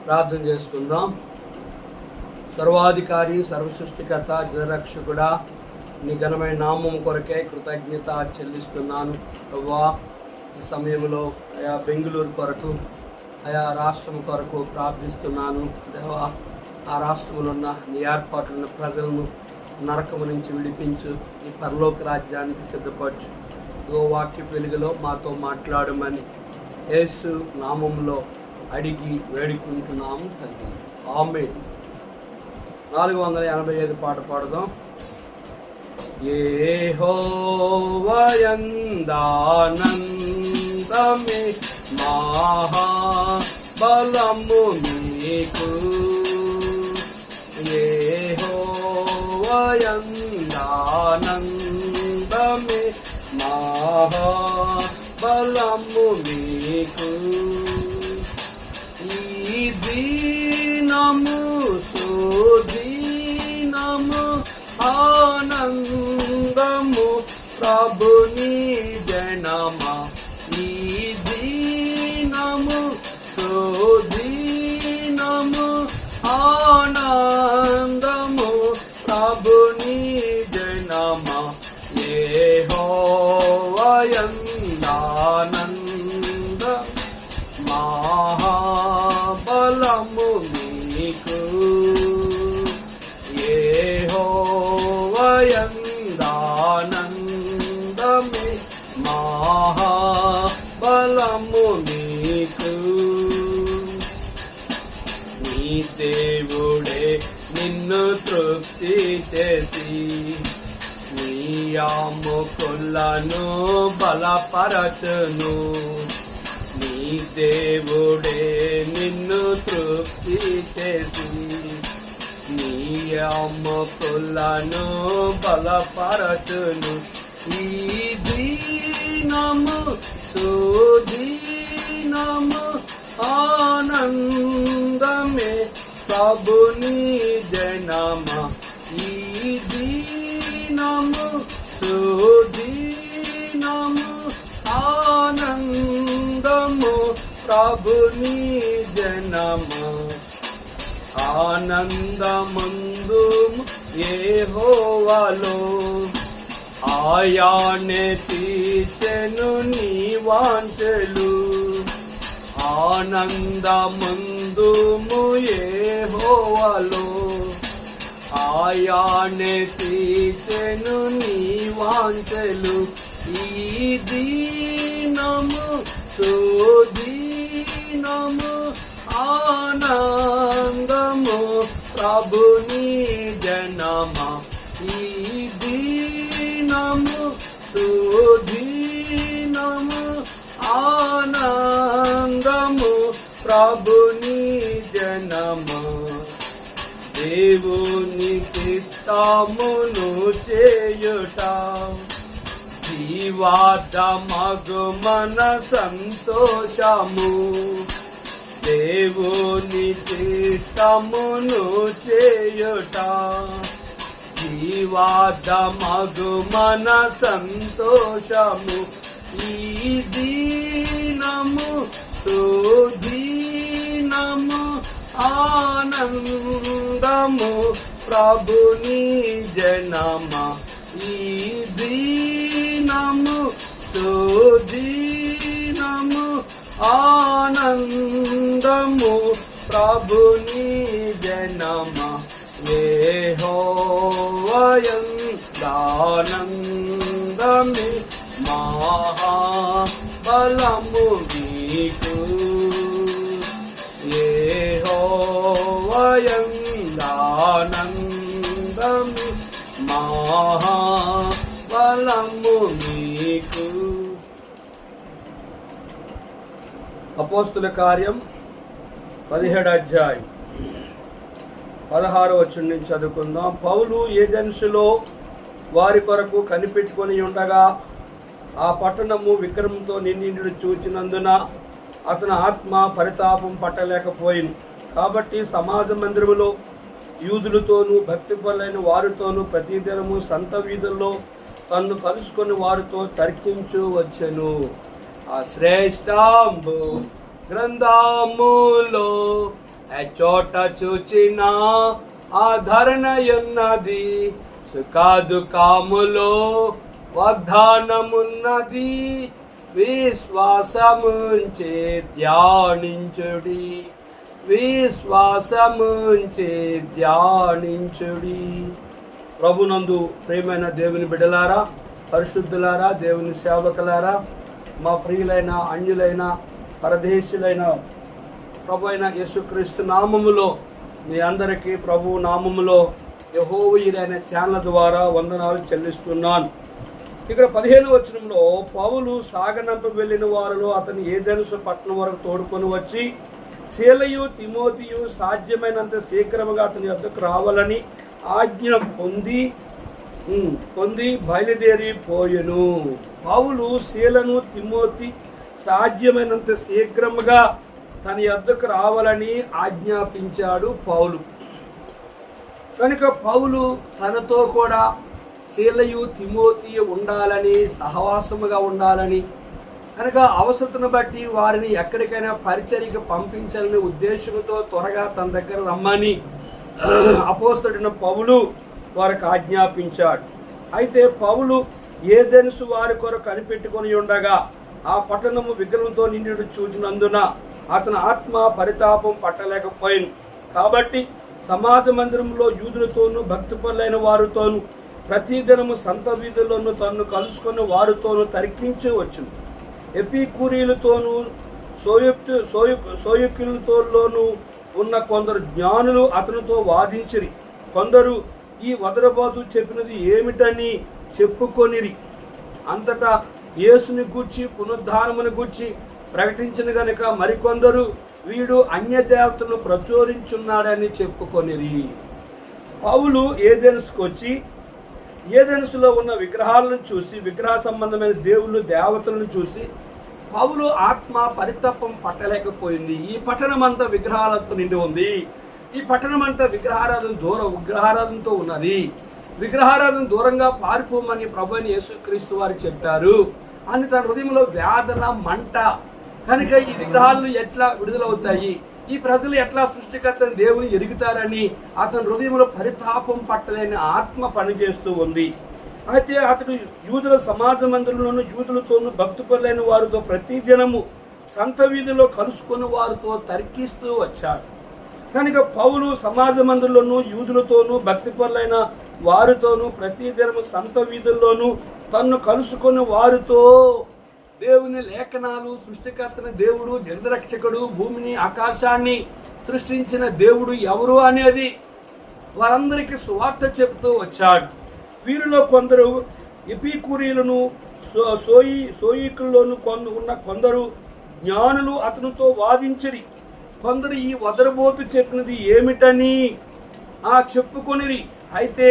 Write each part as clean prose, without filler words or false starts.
ప్రార్థన చేసుకుందాం. సర్వాధికారి, సర్వసృష్టికర్త, జనరక్షకుడా, నీ ఘనమైన నామం కొరకే కృతజ్ఞత చెల్లిస్తున్నాను ప్రభువా. ఈ సమయంలో ఆయా బెంగళూరు కొరకు, ఆయా రాష్ట్రం కొరకు ప్రార్థిస్తున్నాను దేవా. ఆ రాష్ట్రంలో ఉన్న నీ ఏర్పాట్లున్న ప్రజలను నరకము నుంచి విడిపించు, ఈ పరలోక రాజ్యానికి సిద్ధపరచు. వాక్య వెలుగులో మాతో మాట్లాడమని యేసు నామంలో అడిగి వేడుకుంటున్నాము తండ్రి, ఆమేన్. 485 పాట పాడదాం. యెహోవాయందానందమే మహాబలము నీకు, యెహోవాయందానందమే మహాబలము నీకు. ఈ దీనము సుదీనము ఆనందము ప్రభుని జనమా. ఈ దీనము సుదీనము ఆనందము ప్రభుని జనమా. యెహోవాయందానంద మహాబలము నీకు, యెహోవాయందానందమే మహాబలము నీకు. నీ దేవుడే నిన్ను తృప్తి చేసి నీ ఆముకులను బలపరచును. నీ దేవుడే నిన్ను తృప్తి చేసి నీ ఆముకులను బలపరచును. ఈ దీనము సుదీనము ఆనందమే ప్రభుని జనమా. ఈ దీనము సుదీనము ఆనందము ప్రభుని జనమా. ఆనందమందు యెహోవాలో ఆయానే తీర్చెను నీ వాంఛలు. ఆనందమందుము యెహోవాలో ఆయానే తీర్చెను నీ వాంఛలు. ఈ దీనము సుదీనము ఆనందము ప్రభుని జనమా. ఈ దీనము సుదీనము ఆనందము ప్రభుని జనమా. దేవుని చిత్తమును చేయుట జీవార్థమగు మన సంతోషము. దేవుని చిత్తమును చేయుట జీవార్థమగు మన సంతోషము. ఈ దీనము సుదీనము ఆనందము ప్రభుని జనమా. ఈ దీనము సుదీనము ఆనందము ప్రభుని జనమా. యెహోవాయందానందమే మహాబలము నీకు, యెహోవాయందానందమే మహాబలము నీకు. అపోస్తుల కార్యం 17వ అధ్యాయం 16వ వచనం నుంచి చదువుకుందాం. పౌలు ఏథెన్సులో వారి కొరకు కనిపెట్టుకొని ఉండగా ఆ పట్టణము విక్రమంతో నిండి చూచినందున అతని ఆత్మ పరితాపం పట్టలేకపోయింది. కాబట్టి సమాజ మందిరములో యూదులతోనూ భక్తిపరులైన వారితోనూ ప్రతిదినము సంత వీధుల్లో తన్ను కలుసుకొని వారితో తర్కించు వచ్చెను. ఆ శ్రేష్టంబు గ్రంథములో చోట చూచిన ఆధరణయున్నది, సుఖదుఖములో వాగ్దానమున్నది. విశ్వాసముంచే ధ్యానించుడి, విశ్వాసముంచే ధ్యానించుడి. ప్రభునందు ప్రియమైన దేవుని బిడ్డలారా, పరిశుద్ధులారా, దేవుని సేవకులారా, మా ప్రియులైన అన్యులైన పరదేశులైన ప్రభు అయిన యేసుక్రీస్తు నామములో మీ అందరికీ ప్రభు నామములో యెహోవా ఛానల్ ద్వారా వందనాలు చెల్లిస్తున్నాను. ఇక్కడ 15వ వచనంలో పౌలు సాగనంప వెళ్ళిన వారిలో అతను ఏదెన్సు పట్టణం వరకు తోడుకొని వచ్చి సీలయు తిమోతియు సాధ్యమైనంత శీఘ్రముగా అతని వద్దకు రావాలని ఆజ్ఞ పొంది బయలుదేరిపోయెను. పౌలు సీలను తిమోతి సాధ్యమైనంత శీఘ్రముగా తన యొద్దకు రావాలని ఆజ్ఞాపించాడు పౌలు. కనుక పౌలు తనతో కూడా సీలయు తిమోతి ఉండాలని, సహవాసముగా ఉండాలని, కనుక అవసరతను బట్టి వారిని ఎక్కడికైనా పరిచర్యకు పంపించాలని ఉద్దేశంతో త్వరగా తన దగ్గర రమ్మని అపోస్తలుడైన పౌలు వారికి ఆజ్ఞాపించాడు. అయితే పౌలు ఏదెన్సు వారి కొరకు కనిపెట్టుకొని ఉండగా ఆ పట్టణము విగ్రహంతో నిండి చూచినందున అతని ఆత్మ పరితాపం పట్టలేకపోయింది. కాబట్టి సమాజ మందిరంలో యూదులతోనూ భక్తిపరులైన వారితోనూ ప్రతిదినము సంత వీధుల్లోనూ తన్ను కలుసుకుని వారితోనూ తర్కించవచ్చు. ఎపికూరీలతోనూ సోయుకులతోనూ ఉన్న కొందరు జ్ఞానులు అతనితో వాదించిరి. కొందరు ఈ వదరబాతు చెప్పినది ఏమిటని చెప్పుకొనిరి. అంతటా యేసుని గూర్చి పునరుద్ధానమును గూర్చి ప్రకటించిన గనుక మరికొందరు వీడు అన్య దేవతలను ప్రచురించున్నాడని చెప్పుకొనిరి. పౌలు ఏదెన్సుకు వచ్చి ఏదెన్సులో ఉన్న విగ్రహాలను చూసి, విగ్రహ సంబంధమైన దేవుళ్ళు దేవతలను చూసి పౌలు ఆత్మ పరితపం పట్టలేకపోయింది. ఈ పట్టణం అంతా విగ్రహాలతో నిండి ఉంది. ఈ పట్టణం అంతా విగ్రహారాధనతో ఉన్నది. విగ్రహారాధన దూరంగా పారిపోమని ప్రభువైన యేసుక్రీస్తు వారు చెప్పారు అని తన హృదయంలో వేదన, మంట. కనుక ఈ విగ్రహాలను ఎట్లా విడుదలవుతాయి, ఈ ప్రజలు ఎట్లా సృష్టికర్తని దేవుని ఎరుగుతారని అతని హృదయంలో పరితాపం పట్టలేని ఆత్మ పనిచేస్తూ ఉంది. అయితే అతడు యూదుల సమాజ మందిరంలోనూ యూదులతోనూ భక్తిపరులైన వారితో ప్రతిదినము సంత వీధిలో కలుసుకుని వారితో తర్కిస్తూ వచ్చాడు. కనుక పౌలు సమాజ మందిరంలోనూ యూదులతోనూ భక్తిపరులైన వారితోనూ ప్రతిదినము సంత వీధుల్లోనూ తన్ను కలుసుకుని వారితో దేవుని లేఖనాలు, సృష్టికర్తన దేవుడు, జంతురక్షకుడు, భూమిని ఆకాశాన్ని సృష్టించిన దేవుడు ఎవరు అనేది వారందరికీ సువార్త చెబుతూ వచ్చాడు. వీరిలో కొందరు ఎపికూరీలను సోయికుల్లోనూ ఉన్న కొందరు జ్ఞానులు అతనితో వాదించిరి. కొందరు ఈ వదరబోతు చెప్పినది ఏమిటని చెప్పుకొనిరి. అయితే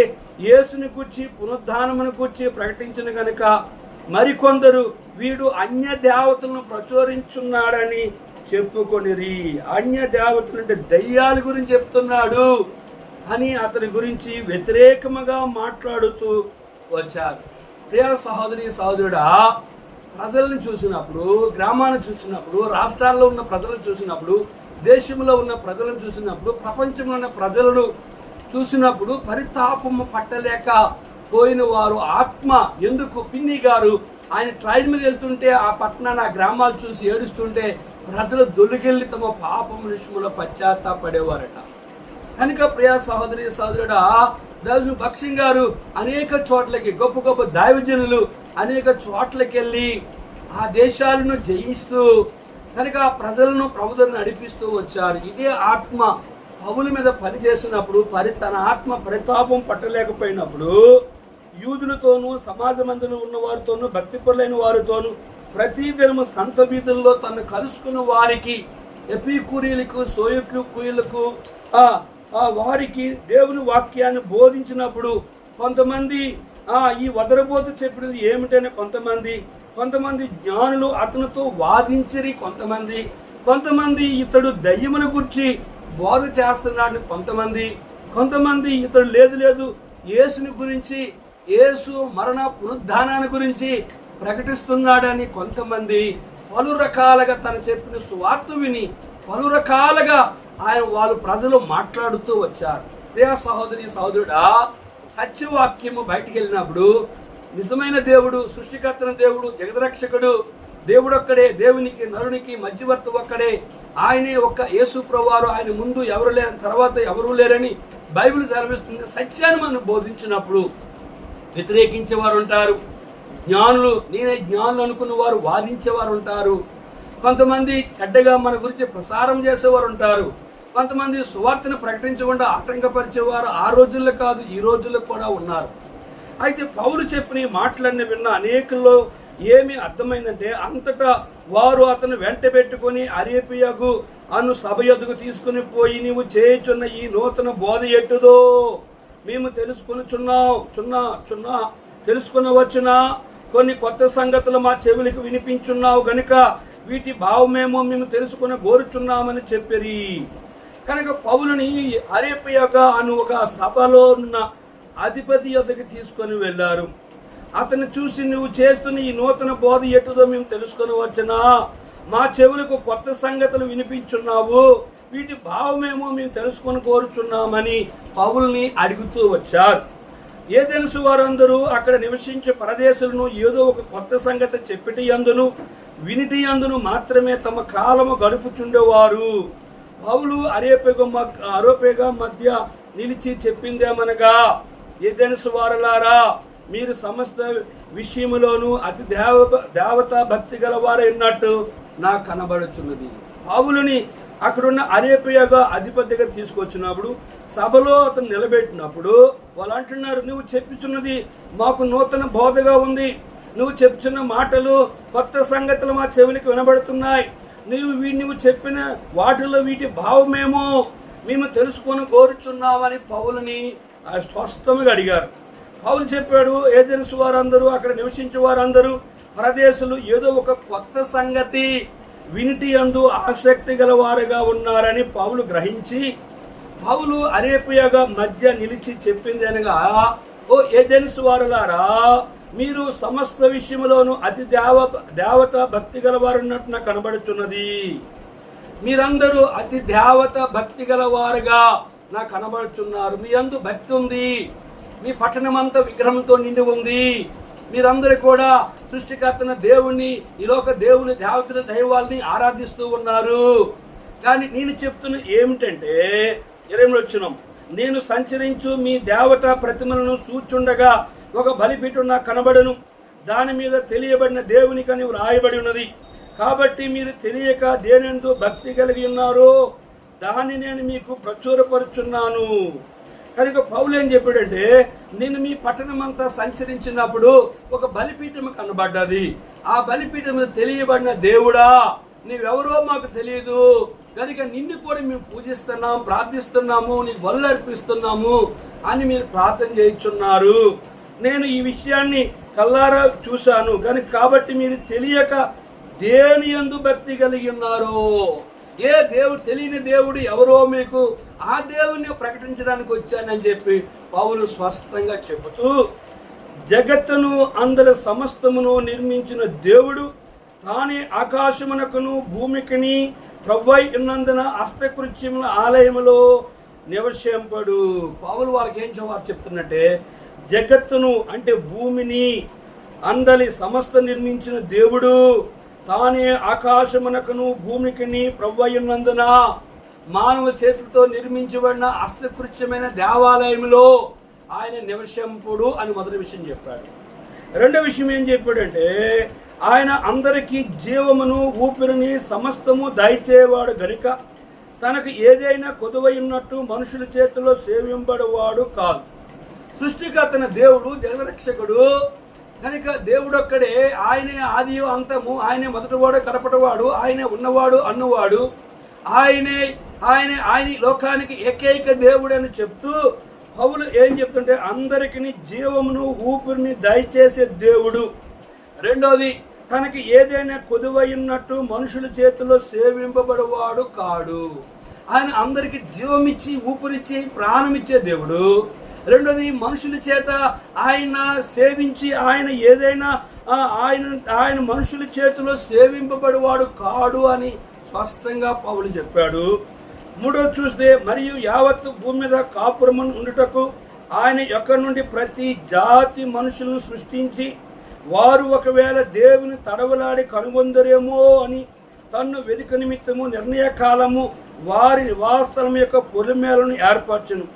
యేసుని గూర్చి పునరుద్ధానమును గూర్చి ప్రకటించిన గనుక మరికొందరు వీడు అన్య దేవతలను ప్రచురించున్నాడని చెప్పుకొనిరి. అన్య దేవతలు అంటే దయ్యాల గురించి చెప్తున్నాడు అని అతని గురించి వ్యతిరేకముగా మాట్లాడుతూ వచ్చారు. ప్రియ సహోదరి సహోదరుడా, ప్రజలను చూసినప్పుడు, గ్రామాలను చూసినప్పుడు, రాష్ట్రాల్లో ఉన్న ప్రజలను చూసినప్పుడు, దేశంలో ఉన్న ప్రజలను చూసినప్పుడు, ప్రపంచంలో ఉన్న ప్రజలను చూసినప్పుడు పరితాపము పట్టలేక పోయిన వారు ఆత్మ ఎందుకు పిన్ని గారు ఆయన ట్రైన్ మీద వెళ్తుంటే ఆ పట్టణాన్ని, ఆ గ్రామాలు చూసి ఏడుస్తుంటే ప్రజలు దొలికెళ్ళి తమ పాపం విషయంలో పశ్చాత్తాపడేవారట. కనుక ప్రియ సహోదరి సహోదరుడా, దైవ భక్సింగ్ గారు అనేక చోట్లకి, గొప్ప గొప్ప దైవజనులు అనేక చోట్లకి వెళ్ళి ఆ దేశాలను జయిస్తూ కనుక ప్రజలను ప్రభుత్వం నడిపిస్తూ వచ్చారు. ఇదే ఆత్మ పౌలు మీద పనిచేసినప్పుడు తన ఆత్మ పరితాపం పట్టలేకపోయినప్పుడు యూదులతోనూ సమాజ మందిలో ఉన్న వారితోనూ భక్తిపరులైన వారితోనూ ప్రతిదినము సంత వీధుల్లో తను కలుసుకున్న వారికి, ఎపికూరీలకు, సోయుకులకు వారికి దేవుని వాక్యాన్ని బోధించినప్పుడు కొంతమంది ఈ వదరబోతు చెప్పినది ఏమిటని కొంతమంది జ్ఞానులు అతనితో వాదించిరి. కొంతమంది ఇతడు దయ్యమును గురించి బోధ చేస్తున్నాడని కొంతమంది ఇతడు లేదు యేసుని గురించి, యేసు మరణ పునరుద్ధానాన్ని గురించి ప్రకటిస్తున్నాడని కొంతమంది పలు రకాలుగా తను చెప్పిన సువార్త విని పలు రకాలుగా వాళ్ళు ప్రజలు మాట్లాడుతూ వచ్చారు. ప్రియ సహోదరి సహోదరుడా, సత్యవాక్యము బయటికి వెళ్ళినప్పుడు నిజమైన దేవుడు, సృష్టికర్తన దేవుడు, జగద్రక్షకుడు దేవుడొక్కడే, దేవునికి నరునికి మధ్యవర్తి ఒక్కడే, ఆయనే ఒక్క యేసు ప్రభువారు, ఆయన ముందు ఎవరు లేరు, తర్వాత ఎవరూ లేరని బైబిల్ సెలవిస్తుంది. సత్యాన్ని మనం బోధించినప్పుడు వ్యతిరేకించేవారు ఉంటారు, జ్ఞానులు, నేనే జ్ఞానులు అనుకున్న వారు వాదించేవారు ఉంటారు, కొంతమంది చెడ్డగా మన గురించి ప్రసారం చేసేవారు ఉంటారు, కొంతమంది సువార్తను ప్రకటించకుండా ఆటంకపరిచేవారు ఆ రోజుల్లో కాదు ఈ రోజుల్లో కూడా ఉన్నారు. అయితే పౌలు చెప్పిన మాటలన్నీ విన్న అనేకుల్లో ఏమి అర్థమైందంటే, అంతటా వారు అతను వెంట పెట్టుకుని అరేపియగు అను సభ యొద్దకు తీసుకుని పోయి, నీవు చేయుచున్న ఈ నూతన బోధ ఎట్టుదో మేము తెలుసుకునవచ్చునా, కొన్ని కొత్త సంగతులు మా చెవులకు వినిపించున్నావు గనుక వీటి భావమేమో మేము తెలుసుకుని కోరుచున్నామని చెప్పిరి. కనుక పౌలుని అరేపియగా అను ఒక సభలో ఉన్న అధిపతి యొద్దకు తీసుకొని వెళ్ళారు. అతను చూసి, నువ్వు చేస్తున్న ఈ నూతన బోధ ఎటుదో మేము తెలుసుకొని వచ్చనా, మా చెవులకు కొత్త సంగతులు వినిపించున్నావు, వీటి భావమేమో మేము తెలుసుకొని కోరుచున్నామని పౌలుని అడుగుతూ వచ్చారు. ఏదెనుసు వారందరూ అక్కడ నివసించే పరదేశులను ఏదో ఒక కొత్త సంగతి చెప్పిటి యందును వినిటి యందును మాత్రమే తమ కాలము గడుపుచుండేవారు. పౌలు అరేపేగా మధ్య నిలిచి చెప్పిందేమనగా, ఏదెనుసు వారలారా, మీరు సమస్త విషయములోనూ అతి దేవతా భక్తి గల వారైనట్టు నాకు కనబడుచున్నది. పౌలుని అక్కడున్న అరేపియగా అధిపతిగా తీసుకొచ్చినప్పుడు సభలో అతను నిలబెట్టినప్పుడు వాళ్ళు అంటున్నారు, నువ్వు చెప్పుచున్నది మాకు నూతన బోధగా ఉంది, నువ్వు చెప్పుచున్న మాటలు కొత్త సంగతులు మా చెవులకు వినబడుతున్నాయి, నువ్వు చెప్పిన వాటిలో వీటి భావమేమో మేము తెలుసుకొని కోరుచున్నామని పౌలుని స్పష్టంగా అడిగారు. పౌలు చెప్పాడు, ఏదెనుసు వారందరూ అక్కడ నివసించే వారందరూ పరదేశులు ఏదో ఒక కొత్త సంగతి వినిటి యందు ఆసక్తి గల వారుగా ఉన్నారని పౌలు గ్రహించి, పౌలు అరేపియగా మధ్య నిలిచి చెప్పింది అనగా, ఓ ఏదెనుసు వారులారా, మీరు సమస్త విషయంలోనూ అతి దేవత భక్తి గల వారున్నట్టు నాకు కనబడుచున్నది. మీరందరూ అతి దేవత భక్తి గల వారుగా నాకు కనబడుచున్నారు. మీ అందు భక్తి ఉంది, మీ పట్టణమంతా విగ్రహంతో నిండి ఉంది, మీరందరూ కూడా సృష్టికర్తన దేవుణ్ణి, ఈలోక దేవుని దేవతల దైవాల్ని ఆరాధిస్తూ ఉన్నారు. కానీ నేను చెప్తున్న ఏమిటంటే 20 వచనం, నేను సంచరించు మీ దేవతా ప్రతిమలను చూచుండగా ఒక బలిపీఠం నాకు కనబడను, దాని మీద తెలియబడిన దేవునికని వ్రాయబడి ఉన్నది. కాబట్టి మీరు తెలియక దేనితో భక్తి కలిగి ఉన్నారో దాన్ని నేను మీకు ప్రచురపరుచున్నాను. కనుక పౌలు ఏం చెప్పాడంటే, నేను మీ పట్టణం అంతా సంచరించినప్పుడు ఒక బలిపీఠం కనబడ్డది, ఆ బలిపీఠం మీద తెలియబడిన దేవుడా, నీవెవరో మాకు తెలియదు, కనుక నిన్ను కూడా మేము పూజిస్తున్నాం, ప్రార్థిస్తున్నాము, నీకు బలులు అర్పిస్తున్నాము అని మీరు ప్రార్థన చేయించున్నారు. నేను ఈ విషయాన్ని కల్లారా చూశాను, కనుక కాబట్టి మీరు తెలియక దేని యందు భక్తి కలిగి ఉన్నారో, ఏ దేవుడు తెలియని దేవుడు ఎవరో మీకు ఆ దేవుణ్ణి ప్రకటించడానికి వచ్చానని చెప్పి పౌలు స్పష్టంగా చెబుతూ, జగత్తును అందరి సమస్తమును నిర్మించిన దేవుడు తానే ఆకాశమునకును భూమికిని ప్రభువై ఉన్నందున హస్తకృత్యముల ఆలయములో నివసింపడు. పౌలు వాళ్ళకి ఏం చెప్తున్నట్టే, జగత్తును అంటే భూమిని అందరి సమస్త నిర్మించిన దేవుడు తానే ఆకాశమునకును భూమికిని ప్రభువై ఉన్నందున మానవ చేతులతో నిర్మించబడిన హస్తకృత్యమైన దేవాలయంలో ఆయన నివసింపుడు అని మొదటి విషయం చెప్పాడు. రెండో విషయం ఏం చెప్పాడంటే, ఆయన అందరికీ జీవమును ఊపిరిని సమస్తము దయచేవాడు గనుక తనకు ఏదైనా కొదువై ఉన్నట్టు మనుషుల చేతిలో సేవింపడవాడు కాదు. సృష్టికర్తన దేవుడు, జగరక్షకుడు కనుక దేవుడొక్కడే, ఆయనే ఆది అంతము, ఆయనే మొదటివాడు కడపటివాడు, ఆయనే ఉన్నవాడు అన్నవాడు, ఆయన లోకానికి ఏకైక దేవుడు అని చెప్తూ పౌలు ఏం చెప్తుంటే, అందరికీ జీవమును ఊపిరిని దయచేసే దేవుడు. రెండోది, తనకి ఏదైనా కొదువైనట్టు మనుషుల చేతిలో సేవింపబడవాడు కాడు. ఆయన అందరికి జీవమిచ్చి ఊపిరిచ్చి ప్రాణమిచ్చే దేవుడు. రెండోది, మనుషుల చేత ఆయన సేవించి ఆయన ఏదైనా ఆయన ఆయన మనుషుల చేతిలో సేవింపబడివాడు కాడు అని స్పష్టంగా పౌలు చెప్పాడు. మూడోది చూస్తే, మరియు యావత్తు భూమి మీద కాపురమును ఉండుటకు ఆయన ఎక్కడి నుండి ప్రతి జాతి మనుషులను సృష్టించి వారు ఒకవేళ దేవుని తడవలాడి కనుగొందరేమో అని తన్ను వెదిక నిమిత్తము నిర్ణయ కాలము వారి నివాసస్థలం యొక్క పొలిమేలను ఏర్పరచును.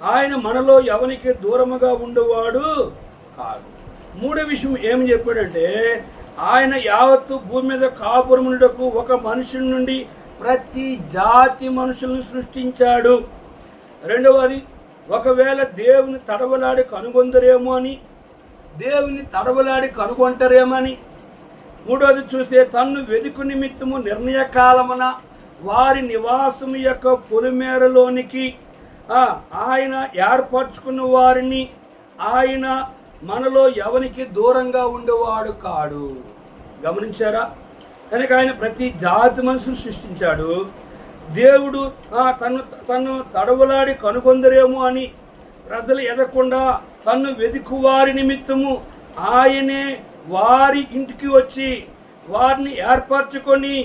ఆయన మనలో ఎవనికి దూరముగా ఉండేవాడు కాదు. మూడో విషయం ఏమి చెప్పాడంటే, ఆయన యావత్తు భూమి మీద కాపురమునకు ఒక మనుషుల నుండి ప్రతి జాతి మనుషులను సృష్టించాడు. రెండవది, ఒకవేళ దేవుని తడవలాడి కనుగొందరేమో అని, దేవుని తడవలాడి కనుగొంటారేమని. మూడవది చూస్తే, తన్ను వెదుకు నిమిత్తము నిర్ణయ కాలమున వారి నివాసము యొక్క పొలిమేరలోనికి ఆయన ఏర్పరచుకున్న వారిని ఆయన మనలో ఎవరికి దూరంగా ఉండేవాడు కాడు. గమనించారా? కనుక ఆయన ప్రతి జాతి మనుషులు సృష్టించాడు. దేవుడు తను తడవలాడి కనుగొందరేమో అని ప్రజలు ఎదగకుండా తన్ను వెదుకు వారి నిమిత్తము ఆయనే వారి ఇంటికి వచ్చి వారిని ఏర్పరచుకొని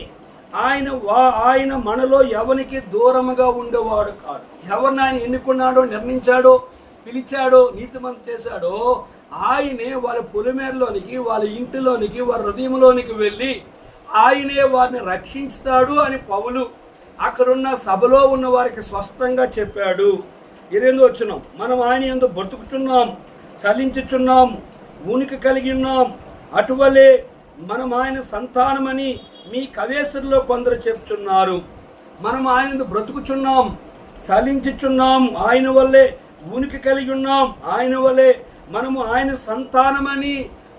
ఆయన మనలో ఎవరికి దూరముగా ఉండేవాడు కాదు. ఎవరిని ఆయన ఎన్నుకున్నాడో, నిర్ణయించాడో, పిలిచాడో, నీతిమంతం చేశాడో ఆయనే వాళ్ళ పొలిమేరలోనికి, వాళ్ళ ఇంటిలోనికి, వారి హృదయంలోనికి వెళ్ళి ఆయనే వారిని రక్షిస్తాడు అని పౌలు అక్కడున్న సభలో ఉన్న వారికి స్పష్టంగా చెప్పాడు. 28వ వచనం, మనం ఆయన యందు బ్రతుకుచున్నాం, చలించుచున్నాం, ఉనికి కలిగి ఉన్నాం, అటువలే మనం ఆయన సంతానమని మీ కవేశ్వరులో కొందరు చెప్తున్నారు. మనం ఆయన యందు బ్రతుకుచున్నాం, చలించుచున్నాం, ఆయన వల్లే ఉనికి కలిగి ఉన్నాం, ఆయన వల్లే మనము ఆయన సంతానమని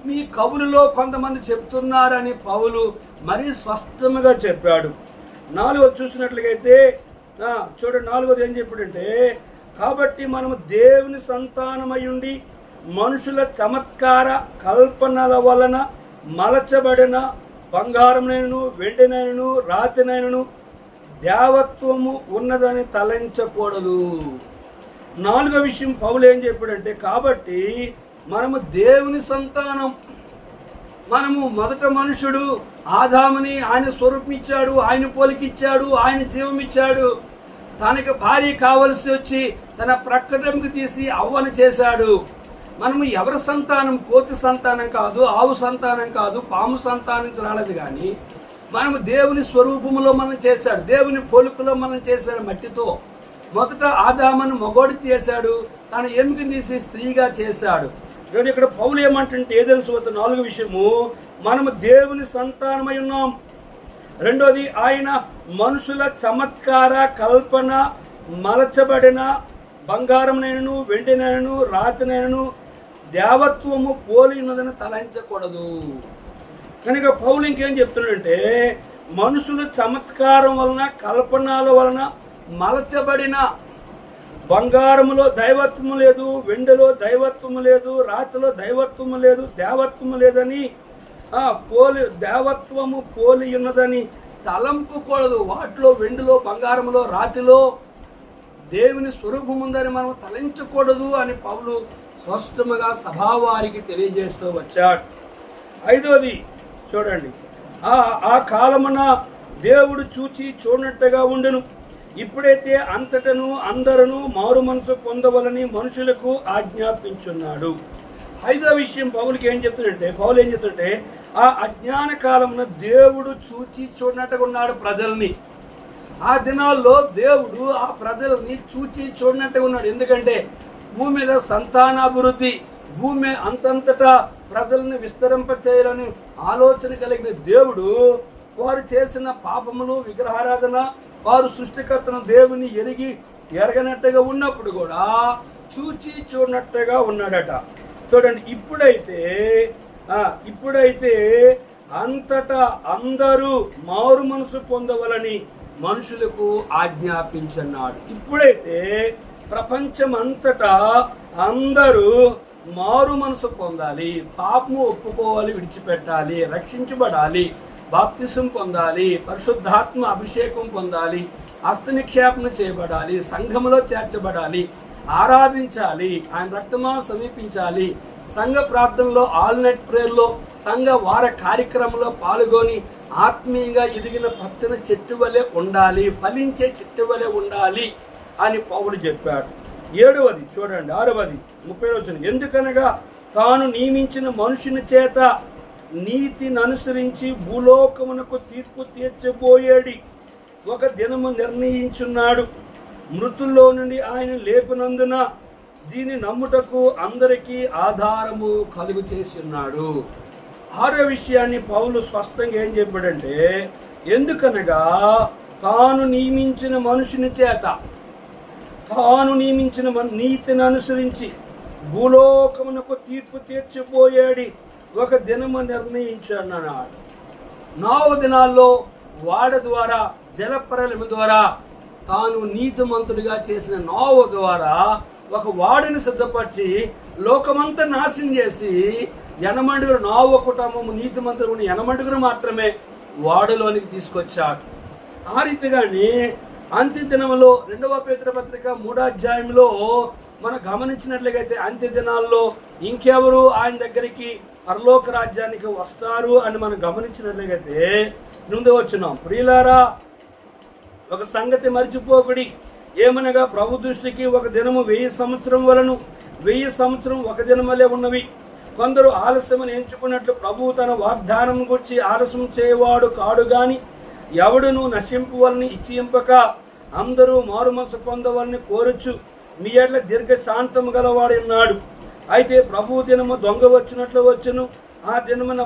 మీ కవులలో కొంతమంది చెప్తున్నారని పౌలు మరీ స్పష్టంగా చెప్పాడు. 4వది చూసినట్లయితే చూడండి, 4వది ఏం చెప్పాడంటే, కాబట్టి మనము దేవుని సంతానమై ఉండి మనుషుల చమత్కార కల్పనల వలన మలచబడిన బంగారమునైనను వెండినైనను రాతినైనను దేవత్వము ఉన్నదని తలంచకూడదు. 4వ విషయం పౌలు ఏం చెప్పాడంటే, కాబట్టి మనము దేవుని సంతానం. మనము మొదట మనుషుడు ఆదాముని ఆయన స్వరూపం ఇచ్చాడు, ఆయన పోలికిచ్చాడు, ఆయన జీవం ఇచ్చాడు. తనకి భార్య కావలసి వచ్చి తన ప్రక్కటంకి తీసి అవ్వను చేశాడు. మనము ఎవరి సంతానం? కోతి సంతానం కాదు, ఆవు సంతానం కాదు, పాము సంతానం రాలేదు. కానీ మనము దేవుని స్వరూపములో మనం చేశాడు, దేవుని పోలికలో మనం చేశాడు. మట్టితో మొదట ఆదామును మగోడి చేశాడు, తన ఎముకని తీసి స్త్రీగా చేశాడు. నేను ఇక్కడ పౌలు ఏమంటుంటే, ఏదైనా సువార్త 4వ విషయము, మనము దేవుని సంతానమై ఉన్నాం. రెండోది, ఆయన మనుషుల చమత్కార కల్పన మలచబడిన బంగారంనైనను వెండినైనను రాతినైనను దేవత్వము పోలి ఉన్నదని తలంచకూడదు. కనుక పౌలు ఇంకేం చెప్తున్నాడంటే, మనుషుల చమత్కారం వలన, కల్పనల వలన మలచబడిన, బంగారములో దైవత్వము లేదు, వెండిలో దైవత్వము లేదు, రాతిలో దైవత్వము లేదు, దేవత్వము లేదని దేవత్వము పోలి ఉన్నదని తలంపుకూడదు. వాటిలో వెండిలో, బంగారములో, రాతిలో దేవుని స్వరూపం ఉందని మనం తలంచకూడదు అని పౌలు స్పష్టంగా సభావారికి తెలియజేస్తూ వచ్చాడు. 5వది చూడండి, ఆ కాలమున దేవుడు చూచి చూడనట్టుగా ఉండును. ఇప్పుడైతే అంతటను అందరూ మారు మనసు పొందవలని మనుషులకు ఆజ్ఞాపించున్నాడు. 5వ విషయం పౌలుకి ఏం చెప్తుందంటే, పౌలు ఏం చెప్తుంటే, ఆ అజ్ఞాన కాలమున దేవుడు చూచి చూడనట్టుగా ఉన్నాడు ప్రజల్ని. ఆ దినాల్లో దేవుడు ఆ ప్రజల్ని చూచి చూడనట్టుగా ఉన్నాడు. ఎందుకంటే భూమి మీద సంతానాభివృద్ధి, భూమి అంతంతటా ప్రజల్ని విస్తరింప చేయాలని ఆలోచన కలిగిన దేవుడు వారు చేసిన పాపములు, విగ్రహారాధన, వారు సృష్టికర్తను దేవుని ఎరగనట్టుగా ఉన్నప్పుడు కూడా చూచి చూడనట్టుగా ఉన్నాడట. చూడండి, ఇప్పుడైతే అంతటా అందరూ మారు మనసు పొందవలని మనుషులకు ఆజ్ఞాపించున్నాడు. ఇప్పుడైతే ప్రపంచం అంతటా అందరూ మారు మనసు పొందాలి, పాపము ఒప్పుకోవాలి, విడిచిపెట్టాలి, రక్షించబడాలి, బాప్తిసం పొందాలి, పరిశుద్ధాత్మ అభిషేకం పొందాలి, హస్తనిక్షేపణ చేయబడాలి, సంఘములో చేర్చబడాలి, ఆరాధించాలి, ఆయన రక్తమా సమీపించాలి, సంఘ ప్రార్థనలో, ఆల్ నైట్ ప్రేయర్లో, సంఘ వార కార్యక్రమంలో పాల్గొని ఆత్మీయంగా ఎదిగిన పచ్చని చెట్టు వలె ఉండాలి, ఫలించే చెట్టు వలె ఉండాలి అని పౌలు చెప్పాడు. 7వది చూడండి, 6వది 30 ఎందుకనగా తాను నియమించిన మనుషుని చేత నీతిని అనుసరించి భూలోకమునకు తీర్పు తీర్చబోయేడి ఒక దినము నిర్ణయించున్నాడు. మృతుల్లో నుండి ఆయన లేపినందున దీని నమ్ముటకు అందరికీ ఆధారము కలుగు చేసి ఉన్నాడు. 6వ విషయాన్ని పౌలు స్పష్టంగా ఏం చెప్పాడంటే, ఎందుకనగా తాను నియమించిన మనుషుని చేత, తాను నియమించిన నీతిని అనుసరించి భూలోకమునకు తీర్పు తీర్చబోయేడి ఒక దినము నిర్ణయించున్నాడు. 4 దినాల్లో వాడ ద్వారా, జలప్రలయం ద్వారా, తాను నీతిమంతుడిగా చేసిన నోవ ద్వారా ఒక వాడిని సిద్ధపరిచి లోకమంతా నాశనం చేసి 80 నోవ కుటుంబము నీతిమంతుడు 80 మాత్రమే వాడులోనికి తీసుకొచ్చాడు. ఆ రీతిగానే అంత్య దినములో 2వ పేతురు పత్రిక 3వ అధ్యాయంలో మనం గమనించినట్లయితే అంత్య దినాల్లో ఇంకెవరు ఆయన దగ్గరికి పరలోక రాజ్యానికి వస్తారు అని మనం గమనించినట్లయితే 8వ వచనం, ప్రియులారా ఒక సంగతి మర్చిపోకుడి, ఏమనగా ప్రభు దృష్టికి ఒక దినము 1000 సంవత్సరం వలను, 1000 సంవత్సరం ఒక దినం వలె ఉన్నవి. కొందరు ఆలస్యమని ఎంచుకున్నట్లు ప్రభువు తన వాగ్దానం గురించి ఆలస్యం చేయవాడు కాడు గాని ఎవడును నశింపువలని ఇచ్చింపక అందరూ మారు మనసు పొందవలని కోరుచు మీ ఎడ్ల దీర్ఘ శాంతము గలవాడు ఉన్నాడు. అయితే ప్రభు దినము దొంగ వచ్చినట్లు వచ్చును. ఆ దినమున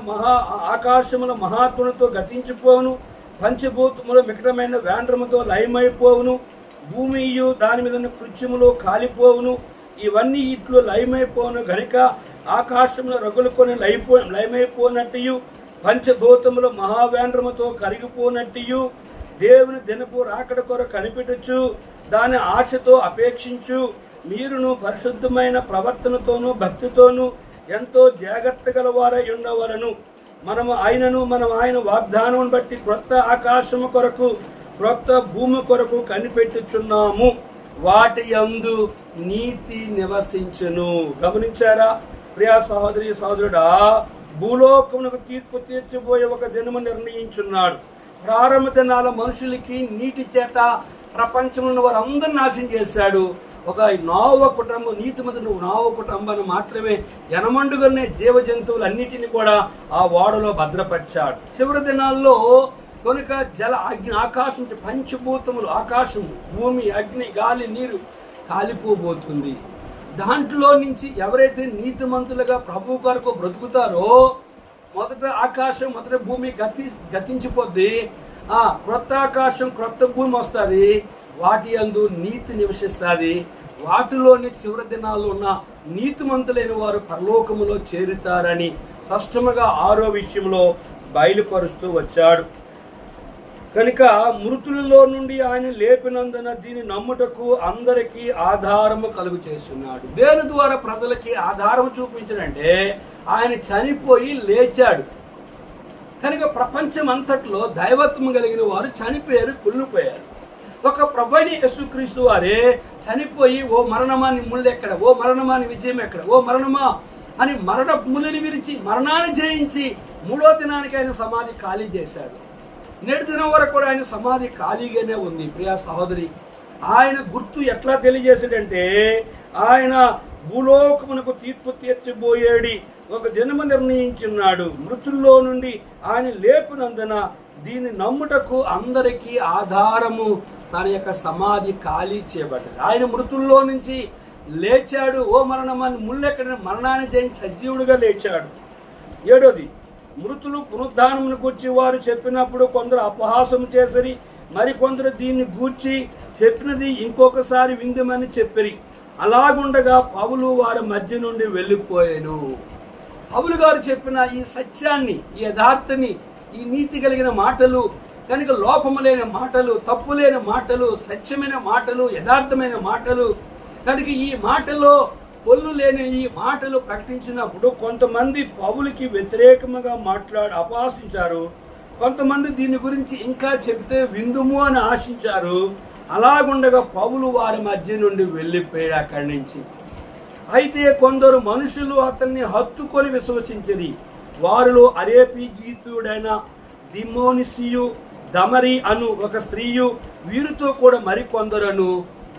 ఆకాశముల మహాత్ములతో గతించిపోవును, పంచభూతముల వికటమైన వేండ్రముతో లయమైపోవును, భూమియు దాని మీద కృత్యములు కాలిపోవును. ఇవన్నీ ఇట్లు లయమైపోవును గనుక ఆకాశంలో రగులుకొని లయమైపోనట్టు, పంచభూతముల మహావేంద్రముతో కరిగిపోనట్టు, దేవుని దినపు రాకడ కొరకు కనిపెట్టచ్చు, దాని ఆశతో అపేక్షించు. మీరును పరిశుద్ధమైన ప్రవర్తనతోనూ భక్తితోనూ ఎంతో జాగ్రత్త గలవారై ఉండవలను. మనం ఆయన వాగ్దానం బట్టి క్రొత్త ఆకాశము కొరకు, క్రొత్త భూమి కొరకు కనిపెట్టుచున్నాము. వాటి యందు నీతి నివసించును. గమనించారా ప్రియా సహోదరి సహోదరుడా, భూలోకమునకు తీర్పు తీర్చిపోయే ఒక దినము నిర్ణయించున్నాడు. ప్రారంభ దినాల మనుషులకి నీటి చేత ప్రపంచంలో వారందరూ నాశనం చేశాడు. ఒక నోవ కుటుంబం, నీతిమంతుడు నోవ కుటుంబాన్ని మాత్రమే 80 జీవ జంతువులన్నిటిని కూడా ఆ ఓడలో భద్రపరిచాడు. చివరి దినాల్లో కనుక జల అగ్ని, ఆకాశం పంచభూతములు, ఆకాశం, భూమి, అగ్ని, గాలి, నీరు కాలిపోబోతుంది. దాంట్లో నుంచి ఎవరైతే నీతిమంతులుగా ప్రభు కొరకు బ్రతుకుతారో మొదట ఆకాశం, మొదట భూమి గతించిపోద్ది. క్రొత్త ఆకాశం, క్రొత్త భూమి వస్తుంది. వాటి యందు నీతి నివసిస్తుంది. వాటిలోని చివరి దినాల్లో ఉన్న నీతిమంతులైన వారు పరలోకములో చేరుతారని స్పష్టముగా 6వ విషయంలో బయలుపరుస్తూ వచ్చాడు. కనుక మృతులలో నుండి ఆయన లేపినందున దీన్ని నమ్ముటకు అందరికీ ఆధారము కలుగు చేస్తున్నాడు. దేని ద్వారా ప్రజలకి ఆధారం చూపించాడంటే ఆయన చనిపోయి లేచాడు. కనుక ప్రపంచం అంతట్లో దైవత్వం కలిగిన వారు చనిపోయారు, కుళ్ళిపోయారు. ఒక ప్రభువైన యేసుక్రీస్తు వారే చనిపోయి, ఓ మరణమా నీ ముళ్ళు ఎక్కడ, ఓ మరణమా నీ విజయం ఎక్కడ, ఓ మరణమా అని మరణ ముళ్ళని విరిచి మరణాన్ని జయించి 3వ దినానికి ఆయన సమాధి ఖాళీ చేశాడు. నేటి దినం వరకు కూడా ఆయన సమాధి ఖాళీగానే ఉంది. ప్రియా సహోదరి, ఆయన గుర్తు ఎట్లా తెలియజేసాడంటే ఆయన భూలోకమునకు తీర్పు తీర్చబోయేడి ఒక దినము నిర్ణయించున్నాడు. మృతుల్లో నుండి ఆయన లేపినందున దీన్ని నమ్ముటకు అందరికీ ఆధారము తన యొక్క సమాధి ఖాళీ చేయబడ్డది. ఆయన మృతుల్లో నుంచి లేచాడు. ఓ మరణమాన్ని ముళ్ళెక్కడ, మరణాన్ని జయించి సజీవుడిగా లేచాడు. 7వది, మృతులు పునరుద్ధానమును గూర్చి వారు చెప్పినప్పుడు కొందరు అపహాసం చేసరి, మరికొందరు దీన్ని గూర్చి చెప్పినది ఇంకొకసారి విందుమని చెప్పిరి. అలాగుండగా పౌలు వారి మధ్య నుండి వెళ్ళిపోయాను. పౌలు గారు చెప్పిన ఈ సత్యాన్ని, ఈ యథార్థని, ఈ నీతి కలిగిన మాటలు, కనుక లోపము లేని మాటలు, తప్పు లేని మాటలు, సత్యమైన మాటలు, యథార్థమైన మాటలు, కనుక ఈ మాటలో పొల్లు లేని ఈ మాటలు ప్రకటించినప్పుడు కొంతమంది పౌలుకి వ్యతిరేకంగా అపహాసించారు. కొంతమంది దీని గురించి ఇంకా చెప్తే విందుము అని ఆశించారు. అలాగుండగా పౌలు వారి మధ్య నుండి వెళ్ళిపోయాడు. అక్కడి నుంచి అయితే కొందరు మనుషులు అతన్ని హత్తుకొని విశ్వసించిరి. వారిలో అరేపీగీతుడైన దిమోనిసియు, దమరి అను ఒక స్త్రీయు, వీరితో కూడా మరికొందరును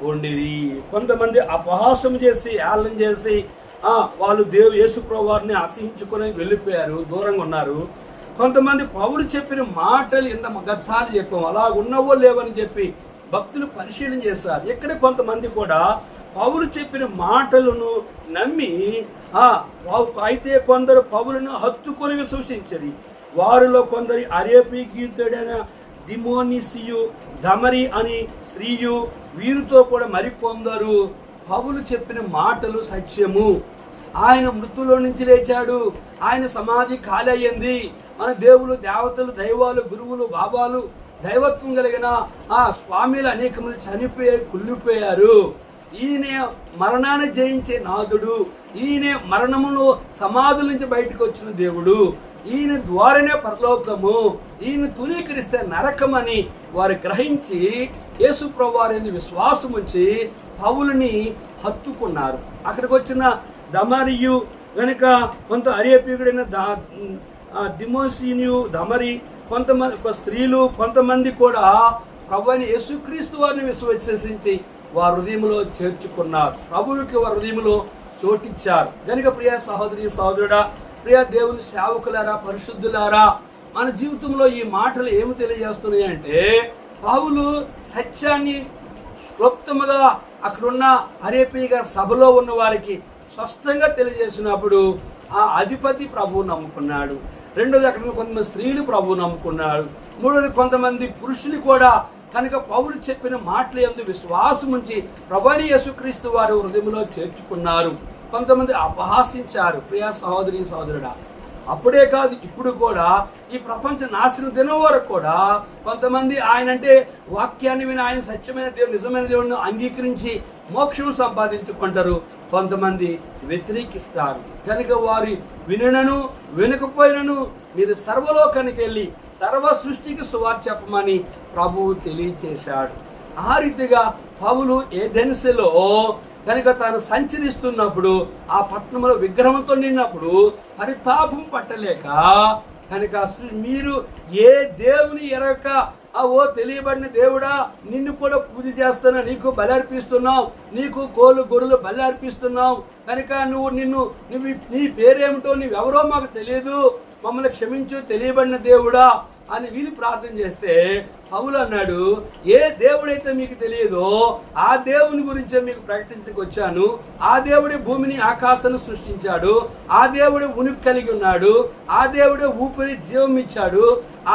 ఉండిరి. కొంతమంది అపహాసం చేసి ఏళన చేసి వాళ్ళు యేసు ప్రభువు వారిని అసహించుకొని వెళ్ళిపోయారు, దూరంగా ఉన్నారు. కొంతమంది పౌలు చెప్పిన మాటలు గతసారి చెప్పాము, అలా ఉన్నవో లేవని చెప్పి భక్తులు పరిశీలన చేస్తారు. ఇక్కడ కొంతమంది కూడా పౌలు చెప్పిన మాటలను నమ్మి అయితే కొందరు పౌలను హత్తుకొని విశ్వసించరు. వారిలో కొందరు అరేపీగీతుడైన దిమోనిసియు, దమరి అని స్త్రీయు, వీరితో కూడా మరికొందరు. పౌలు చెప్పిన మాటలు సత్యము. ఆయన మృతుల్లో నుంచి లేచాడు, ఆయన సమాధి ఖాళీ అయ్యింది. మన దేవులు, దేవతలు, దైవాలు, గురువులు, బాబాలు, దైవత్వం కలిగిన స్వామిలు అనేక మంది చనిపోయి కుళ్ళిపోయారు. ఈయన మరణాన్ని జయించే నాథుడు, ఈయన మరణములో సమాధుల నుంచి బయటకు వచ్చిన దేవుడు, ఈయన ద్వారానే పరలోకము, ఈయన తునీకరిస్తే నరకమని వారు గ్రహించి యేసు ప్రభువు వారిని విశ్వాసం ఉంచి పౌలుని హత్తుకున్నారు. అక్కడికి వచ్చిన దమరియు కనుక కొంత అరేపీయుడైన దిమోసియు, దమరి, కొంతమంది స్త్రీలు, కొంతమంది కూడా ప్రభువైన యేసుక్రీస్తు వారిని విశ్వసించి వారి హృదయంలో చేర్చుకున్నారు. ప్రభువుకి వారి హృదయంలో చోటిచ్చారు. కనుక ప్రియ సహోదరి సహోదరుడా, ప్రియ దేవుని సేవకులారా, పరిశుద్ధులారా, మన జీవితంలో ఈ మాటలు ఏమి తెలియజేస్తున్నాయి అంటే, పౌలు సత్యాన్ని క్లుప్తముగా అక్కడున్న అరేపీగా సభలో ఉన్న వారికి స్పష్టంగా తెలియజేసినప్పుడు ఆ అధిపతి ప్రభువు నమ్ముకున్నాడు. రెండోది అక్కడ కొంతమంది స్త్రీలు ప్రభువు నమ్ముకున్నాడు. మూడోది కొంతమంది పురుషులు కూడా కనుక పౌలు చెప్పిన మాటల యందు విశ్వాసం ఉంచి ప్రభువైన యేసుక్రీస్తు వారి హృదయంలో చేర్చుకున్నారు. కొంతమంది అపహాసించారు. ప్రియ సహోదరి సహోదరుడా, అప్పుడే కాదు ఇప్పుడు కూడా ఈ ప్రపంచ నాశనం దినం వరకు కూడా కొంతమంది ఆయన అంటే వాక్యాన్ని విని ఆయన సత్యమైన దేవుడు, నిజమైన దేవుడిని అంగీకరించి మోక్షం సంపాదించుకుంటారు. కొంతమంది వ్యతిరేకిస్తారు. కనుక వారి వినను వినకపోయినను మీరు సర్వలోకానికి వెళ్ళి సర్వ సృష్టికి సువార్త చెప్పమని ప్రభువు తెలియచేశాడు. ఆ రీతిగా పౌలు ఏథెన్సులో కనుక తాను సంచరిస్తున్నప్పుడు ఆ పట్టణంలో విగ్రహంతో నిన్నప్పుడు పరితాపం పట్టలేక కనుక మీరు ఏ దేవుని ఎరగక ఓ తెలియబడిన దేవుడా, నిన్ను కూడా పూజ చేస్తున్నా, నీకు బలి అర్పిస్తున్నావు, నీకు కోళ్ళు గొర్రెలు బలి అర్పిస్తున్నావు, కనుక నువ్వు నీ పేరేమిటో నీవెవరో మాకు తెలియదు, మమ్మల్ని క్షమించు తెలియబడిన దేవుడా అని వీళ్ళు ప్రార్థన చేస్తే పౌలు అన్నాడు, ఏ దేవుడైతే మీకు తెలియదో ఆ దేవుని గురించే మీకు ప్రకటించడానికి వచ్చాను. ఆ దేవుడే భూమిని ఆకాశాన్ని సృష్టించాడు, ఆ దేవుడే ఉనికి కలిగి ఉన్నాడు, ఆ దేవుడే ఊపిరి జీవం ఇచ్చాడు,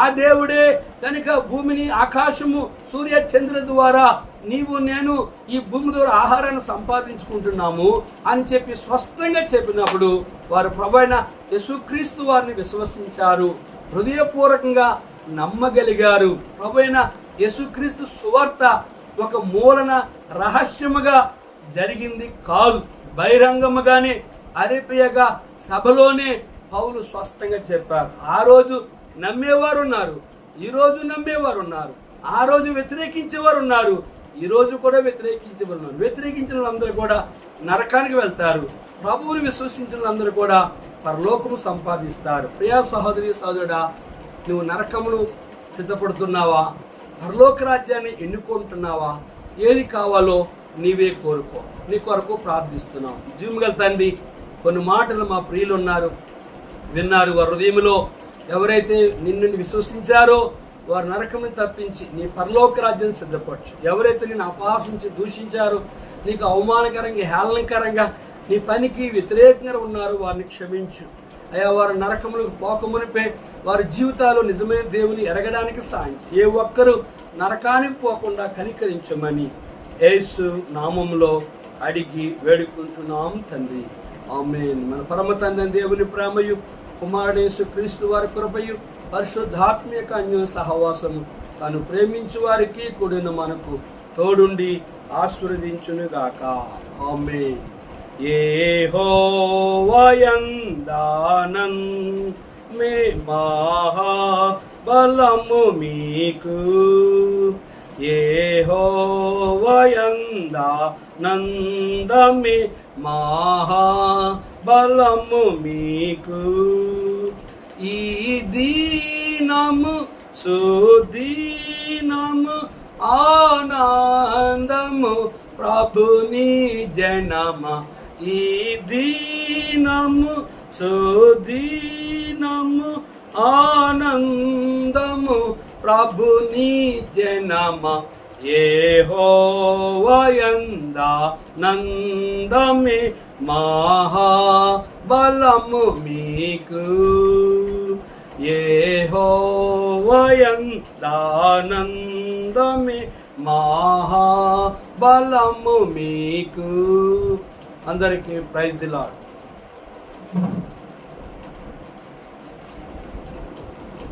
ఆ దేవుడే కనుక భూమిని ఆకాశము సూర్య చంద్రుల ద్వారా నీవు నేను ఈ భూమి ద్వారా ఆహారాన్ని సంపాదించుకుంటున్నాము అని చెప్పి స్పష్టంగా చెప్పినప్పుడు వారు ప్రభువైన యేసుక్రీస్తు వారిని విశ్వసించారు, హృదయపూర్వకంగా నమ్మగలిగారు. ప్రభువైన యేసుక్రీస్తు సువార్త ఒక మూలన రహస్యముగా జరిగింది కాదు, బహిరంగముగానే అరేపియగా సభలోనే పౌలు స్పష్టంగా చెప్పారు. ఆ రోజు నమ్మేవారు ఉన్నారు, ఈ రోజు నమ్మేవారు ఉన్నారు, ఆ రోజు వ్యతిరేకించేవారు ఉన్నారు, ఈ రోజు కూడా వ్యతిరేకించేవారు ఉన్నారు. వ్యతిరేకించిన వాళ్ళందరూ కూడా నరకానికి వెళ్తారు, ప్రభువుని విశ్వసించిన వాళ్ళందరూ కూడా పరలోకము సంపాదిస్తారు. ప్రియా సహోదరి సహోదరుడా, నువ్వు నరకమును సిద్ధపడుతున్నావా, పరలోక రాజ్యాన్ని ఎన్నుకుంటున్నావా? ఏది కావాలో నీవే కోరుకో. నీ కొరకు ప్రార్థిస్తున్నావు. జీవగల తండ్రి, కొన్ని మాటలు మా ప్రియులు ఉన్నారు, విన్నారు. వారి హృదయంలో ఎవరైతే నిన్ను విశ్వసించారో వారు నరకముని తప్పించి నీ పరలోక రాజ్యాన్ని సిద్ధపరచు. ఎవరైతే నిన్ను అపహాసించి దూషించారో, నీకు అవమానకరంగా హేళనకరంగా నీ పనికి వ్యతిరేకంగా ఉన్నారు, వారిని క్షమించు అయ్యా. వారు నరకములకు పోకమునిపే వారి జీవితాలు నిజమైన దేవుని ఎరగడానికి సాయించు. ఏ ఒక్కరూ నరకానికి పోకుండా కనికరించమని యేసు నామములో అడిగి వేడుకుంటున్నాం తండ్రి, ఆమేన్. మన పరమ తండ్రి దేవుని ప్రేమయు, కుమారుడు యేసుక్రీస్తు వారి కృపయు, పరిశుద్ధాత్మక అన్య సహవాసము తాను ప్రేమించు వారికి కూడిన మనకు తోడుండి ఆశీర్వదించునుగాక. ఆమేన్. యెహోవా యందానన్ మే మహాబలము మీకు యెహోవాయందానందమే మహాబలము మీకు. ఈ దీనము సుదీనము ఆనందము ప్రభుని జనమ. ఈ దీనము సుదీనము ఆనందము ప్రభుని జనమ. యెహోవాయందానందమే మహాబలము మీకు. యెహోవాయందానందమే మహాబలము మీకు. అందరికీ ప్రైజ్ ది లార్డ్.